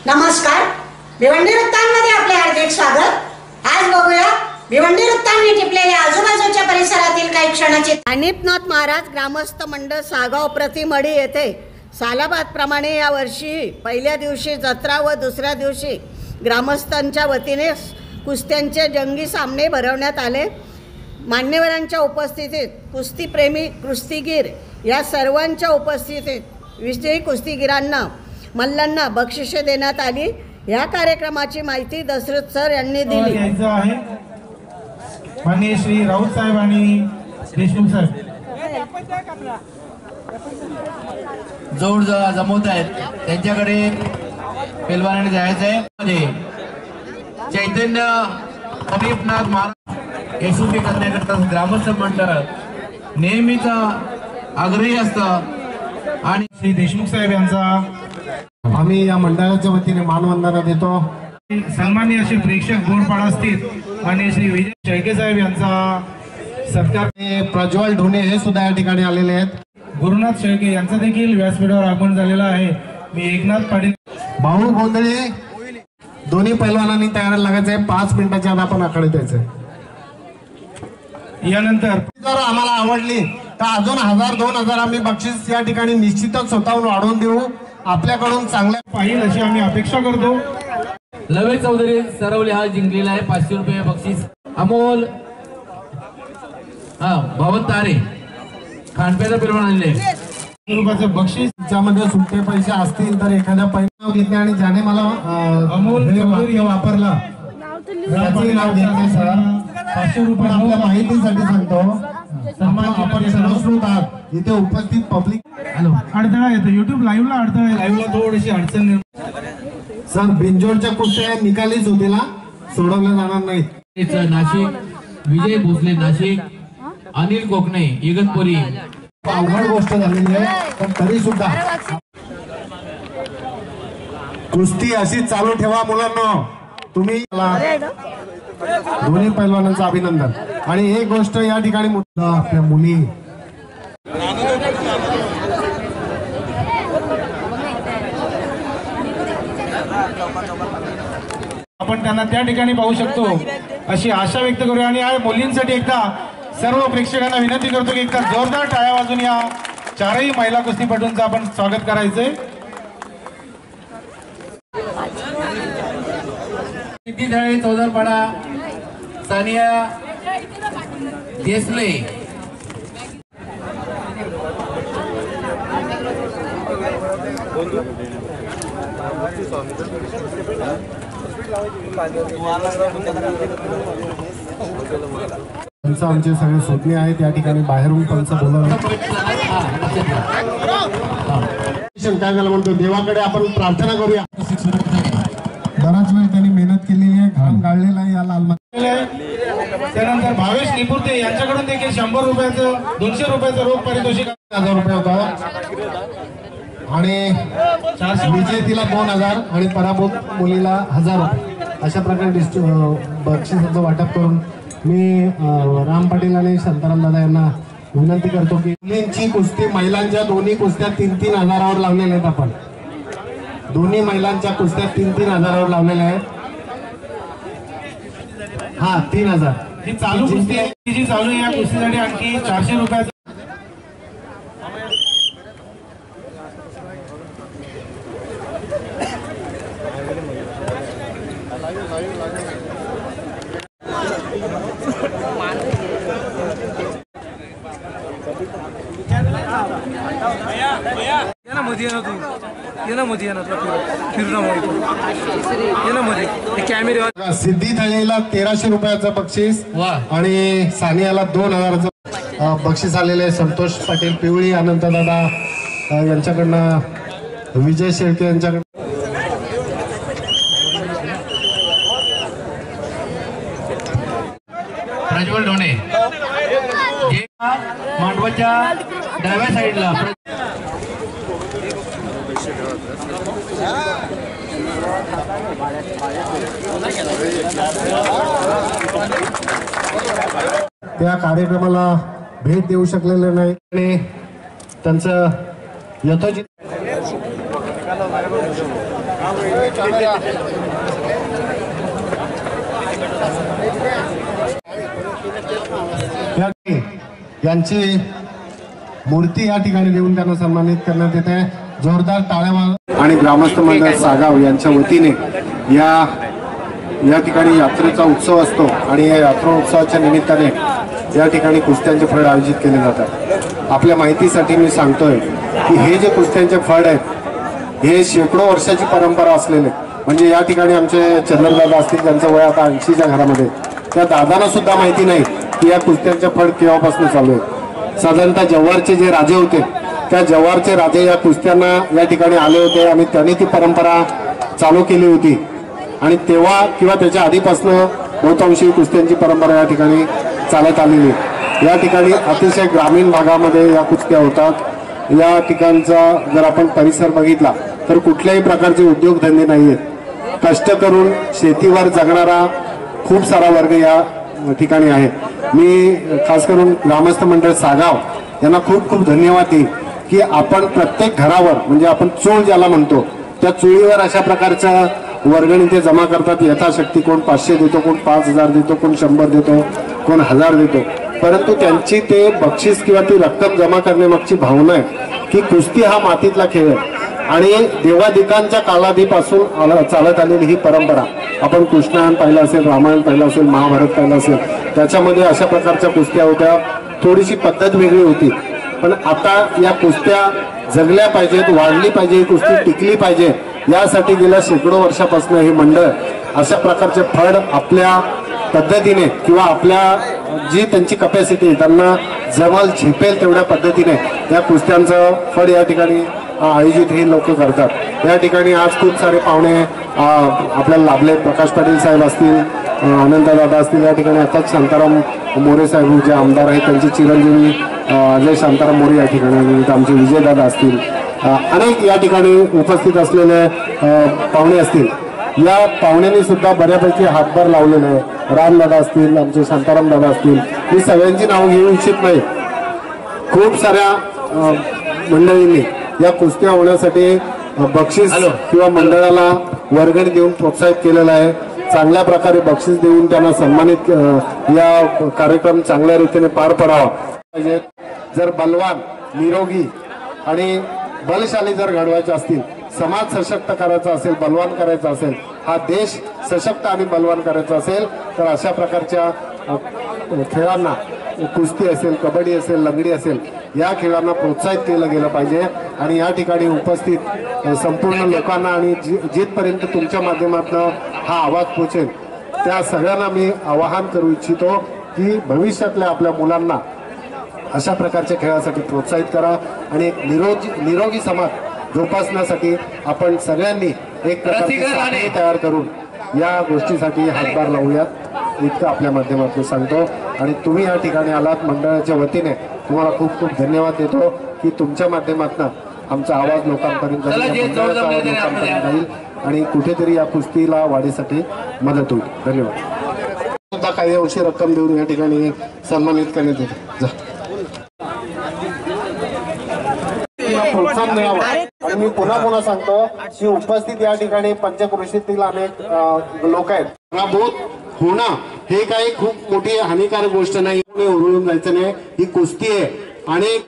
नमस्कार, भिवंडी वृत्तांमध्ये आपले हार्दिक स्वागत। आज बघूया भिवंडी वृत्तांनी टिपलेल्या आजूबाजूच्या परिसरातील काही क्षणाची। अनिपनाथ महाराज ग्रामस्थ मंडळ सागाव प्रतिमडी येथे सालाबाद प्रमाणे या वर्षी पहिल्या दिवशी जत्रा व दुसऱ्या दिवशी ग्रामस्थांच्या वतीने कुस्त्यांचे जंगी सामने भरवण्यात आले। मान्यवरांच्या उपस्थितीत कुस्तीप्रेमी कुस्तीगीर या सर्वांच्या उपस्थितीत विजयी कुस्तीगीरांना मल्लांना बक्षिसे देण्यात आली। या कार्यक्रमाची माहिती दशरथ सर यांनी दिली आहे। माननीय श्री राऊत साहेब आणि देशमुख साहेब जोड जमवत आहेत, त्यांच्याकडे पेलवानाने जायचं आहे। चैतन्य अनिपनाथ महाराज एसओपी करण्याकरता ग्रामस्थ मंडळ नेहमीच आग्रही असतं आणि श्री देशमुख साहेब यांचा आम्ही या मंडळाच्या वतीने मानवंदना देतो। सन्माननीय असे प्रेक्षक गोरपाडा स्थित आणि श्री विजय शेळके साहेब यांचा सत्कार। प्रज्वल ढोणे हे सुद्धा या ठिकाणी आलेले आहेत। गुरुनाथ शेळके यांचा देखील व्यासपीठावर आगमन झालेला आहे। मी एकनाथ पाटील भाऊ गोंधळे दोन्ही पैलवानांनी तयार लागायचं आहे। 5 मिनिटाच्या आत आपण आखाडे द्यायचं। यानंतर जर आम्हाला आवडली तर अजून 1000-2000 आम्ही बक्षीस या ठिकाणी निश्चितच स्वतःहून वाढवून देऊ। आपल्याकडून चांगल्या पाहिजे अशी आम्ही अपेक्षा करतो। लवे चौधरी सरवले हा जिंकलेला आहे। 500 रुपये बक्षीस। अमोल भवन तारे खांडपेचा पेलवान आणले रुपयाचं बक्षीस। त्यामध्ये सुट्टे पैसे असतील तर एखाद्या पैसे घेतले आणि ज्याने मला अमोल वापरला त्याचे नाव घेतले सर। 500 रुपये आपल्या माहितीसाठी सांगतो, आपण सर्वश्रुत आहात इथे उपस्थित पब्लिक। अडथळा येतो युट्यूब लाईव्हला, अडथळा लाईव्हला थोडीशी अडचण सर। बिंजोडच्या कुस्त्या निकालीच होते ना, सोडवल्या जाणार नाहीत। नाशिक विजय भोसले नाशिक, अनिल कोकणे इगतपुरी। अवघड गोष्ट झालेली आहे, पण तरी सुद्धा कुस्ती अशी चालू ठेवा मुलांनो। तुम्ही दोन्ही पैलवानांचं अभिनंदन। आणि एक गोष्ट या ठिकाणी आपल्या मुली आपण त्यांना त्या ठिकाणी पाहू शकतो अशी आशा व्यक्त करूया। आणि या मुलींसाठी एकदा सर्व प्रेक्षकांना विनंती करतो की एकदा जोरदार टाळ्या वाजून या चारही महिला कुस्तीपटूंचं आपण स्वागत करायचंय। सिद्धी चौदरपाडा सानिया देसले पंच आमचे सगळे सोडले आहेत या ठिकाणी बाहेरून पंच बोलवले। काय झालं म्हणतो, देवाकडे आपण प्रार्थना करूया। बराच वेळ त्यांनी मेहनत केलेली आहे, घाम गाळलेला आहे या लाल त्यानंतर भावेश निपुर्ते यांच्याकडून देखील 100 रुपयाचं 200 रुपयाचं रोख पारितोषिक 1000 रुपये होता आणि विजेतीला 2000 आणि पराभूत मुलीला 1000 रुपये अशा प्रकारे बक्षिसाचं वाटप करून मी राम पाटील आणि शांताराम दादा यांना विनंती करतो की मुलींची कुस्ती महिलांच्या दोन्ही कुस्त्या 3-3 हजारावर लावलेल्या आहेत। आपण दोन्ही महिलांच्या कुस्त्या 3-3 हजारावर लावलेल्या आहेत। 3000 ही चालू कुस्ती जी चालू आहे या कुस्तीसाठी आणखी 400 रुपयाचं सिद्धी थाळीला 1300 रुपयाचं बक्षीस आणि सानियाला 2000चं बक्षीस आलेले आहे। संतोष पाटील पिवळी, अनंत दादा यांच्याकडनं, विजय शेळके यांच्याकडनं। प्रज्वल ढोणे मांडवाच्या डाव्या साईडला त्या कार्यक्रमाला भेट देऊ शकलेले नाही आणि त्यांचं यथोचित यांची मूर्ती या ठिकाणी देऊन त्यांना सन्मानित करण्यात येते. जोरदार टाळ्या आणि ग्रामस्थ मंडळ सागाव यांच्या वतीने या ठिकाणी यात्रेचा उत्सव असतो आणि या यात्रा उत्सवाच्या निमित्ताने या ठिकाणी कुस्त्यांचे फळ आयोजित केले जातात. आपल्या माहितीसाठी मी सांगतोय की हे जे कुस्त्यांचे फळ आहेत हे शेकडो वर्षाची परंपरा असलेले, म्हणजे या ठिकाणी आमचे चंद्रदादा असतील त्यांचं वय आता 80च्या घरामध्ये, त्या दादांना सुद्धा माहिती नाही की या कुस्त्यांचे फळ केव्हापासून चालू आहे. साधारणतः जव्हारचे जे राजे होते त्या जव्हारचे राजे या कुस्त्यांना या ठिकाणी आले होते आणि त्यांनी ती परंपरा चालू केली होती आणि तेव्हा किंवा त्याच्या आधीपासून बहुतांशी कुस्त्यांची परंपरा या ठिकाणी चालत आलेली. या ठिकाणी अतिशय ग्रामीण भागामध्ये या कुस्त्या होतात. या ठिकाणचा जर आपण परिसर बघितला तर कुठल्याही प्रकारचे उद्योगधंदे नाही आहेत. कष्ट करून शेतीवर जगणारा खूप सारा वर्ग या ठिकाणी आहे. मी खास करून ग्रामस्थ मंडळ सागाव यांना खूप खूप धन्यवाद देईन की आपण प्रत्येक घरावर, म्हणजे आपण चूळ ज्याला म्हणतो, त्या चुळीवर अशा प्रकारच्या वर्गणी ते जमा करतात यथाशक्ती. कोण 500 देतो, कोण 5000 देतो, कोण 100 देतो, कोण 1000 देतो. परंतु त्यांची ते बक्षीस किंवा ती रक्कम जमा करण्यामागची भावना आहे की कुस्ती हा मातीतला खेळ आहे आणि देवादिकांच्या कालाधीपासून चालत आलेली ही परंपरा. आपण कृष्णायन पाहिलं असेल, रामायण पाहिलं असेल, महाभारत पाहिलं असेल, त्याच्यामध्ये अशा प्रकारच्या कुस्त्या होत्या. थोडीशी पद्धत वेगळी होती, पण आता या कुस्त्या जगल्या पाहिजेत, वाढली पाहिजे, ही कुस्ती टिकली पाहिजे, यासाठी गेल्या शेकडो वर्षापासून हे मंडळ अशा प्रकारचे फळ आपल्या पद्धतीने किंवा आपल्या जी त्यांची कपॅसिटी त्यांना जमल झेपेल तेवढ्या पद्धतीने या कुस्त्यांचं फळ या ठिकाणी आयोजित ही लोक करतात. या ठिकाणी आज खूप सारे पाहुणे आपल्याला लाभले. प्रकाश पाटील साहेब असतील, अनंतदादा असतील, या ठिकाणी आताच शांताराम मोरे साहेब जे आमदार आहेत त्यांचे चिरंजीवी अजय शांताराम मोरे या ठिकाणी, आमचे विजयदादा असतील, अनेक या ठिकाणी उपस्थित असलेले पाहुणे असतील. या पाहुण्यांनी सुद्धा बऱ्यापैकी हातभार लावलेले आहे. रामदादा असतील, आमचे शांताराम दादा असतील, मी सगळ्यांची नावं घेऊ इच्छित नाही. खूप साऱ्या मंडळींनी या कुस्त्या होण्यासाठी बक्षीस किंवा मंडळाला वर्गणी देऊन प्रोत्साहित केलेलं आहे. चांगल्या प्रकारे बक्षीस देऊन त्यांना सन्मानित या कार्यक्रम चांगल्या रीतीने पार पडावा पाहिजे. जर बलवान, निरोगी आणि बलशाली जर घडवायचे असतील, समाज सशक्त करायचा असेल, बलवान करायचा असेल, हा देश सशक्त आणि बलवान करायचा असेल तर अशा प्रकारच्या खेळांना, कुस्ती असेल, कबड्डी असेल, लंगडी असेल, या खेळांना प्रोत्साहित केलं गेलं पाहिजे. आणि या ठिकाणी उपस्थित संपूर्ण लोकांना आणि जिथपर्यंत तुमच्या माध्यमातून हा आवाज पोहोचेल त्या सगळ्यांना मी आवाहन करू इच्छितो की भविष्यातल्या आपल्या मुलांना अशा प्रकारच्या खेळासाठी प्रोत्साहित करा आणि एक निरोगी समाज जोपासण्यासाठी आपण सगळ्यांनी एक प्रकारची साखळी तयार करून या गोष्टीसाठी हातभार लावूयात, इतकं आपल्या माध्यमातून सांगतो. आणि तुम्ही या ठिकाणी आलात मंडळाच्या वतीने तुम्हाला खूप खूप धन्यवाद देतो की तुमच्या माध्यमातून आमचा आवाज लोकांपर्यंत जाईल आणि कुठेतरी या कुस्तीला वाढीसाठी मदत होईल. धन्यवाद. सुद्धा काही अंशी रक्कम देऊन या ठिकाणी सन्मानित करण्यात येते. प्रोत्साहन मिळावं. आणि मी पुन्हा सांगतो की उपस्थित या ठिकाणी पंचक्रोशीतील अनेक लोक आहेत. पराभूत होणं हे काही खूप मोठी हानिकारक गोष्ट नाही, उरुळून जायचं नाही. ही कुस्ती आहे आणि